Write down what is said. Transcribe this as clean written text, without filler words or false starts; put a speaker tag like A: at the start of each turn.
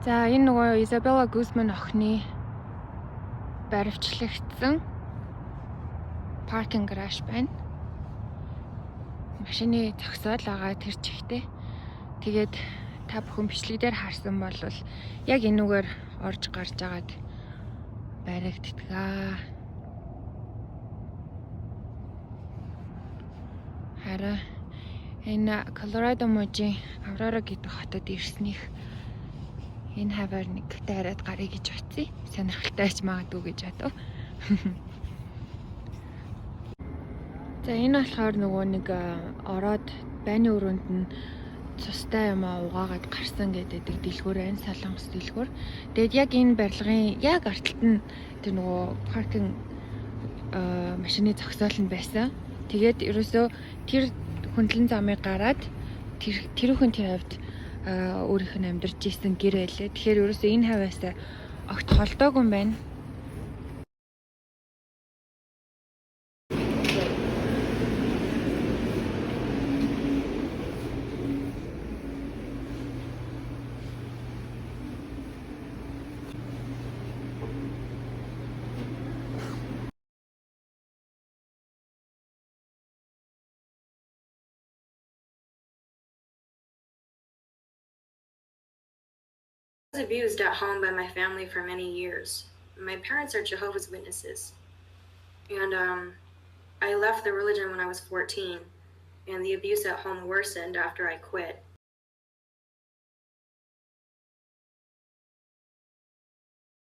A: За энэ нөгөө Изабелла Гусман охины баривчлагдсан паркинг гараж байна. Машины зогсоол байгаа тэр чигтээ. Тэгээд та бүхэн бичлэг дээр харсан бол яг энүүгээр орж гарч агаад баригддаг. Харин энэ Колорадо мужийн Аврора гэдэг хотод ирснийх энэ хавар нэг дайраад гарыг гэж утсан. Сонирхолтой байж магадгүй гэж бодов. За энэ болохоор нөгөө нэг ороод байны өрөөнд нь цустай юм угаагаад гарсан гэдэг дэлгүүр байна. Солонгос дэлгүүр. Тэгэд яг энэ барилгын яг арталт нь тэр нөгөө паркинг машины зогсоол нь байсан. Тэгээд ерөөсөө тэр хөндлөн замыг гараад тэрүүхэн тэр хавьд өөрийнх нь амьдарч исэн гэр байлээ. Тэгэхээр ерөөсөө энэ хавьяас огт холдоогүй юм байна.
B: I was abused at home by my family for many years. My parents are Jehovah's Witnesses. And I left the religion when I was 14, and the abuse at home worsened after I quit.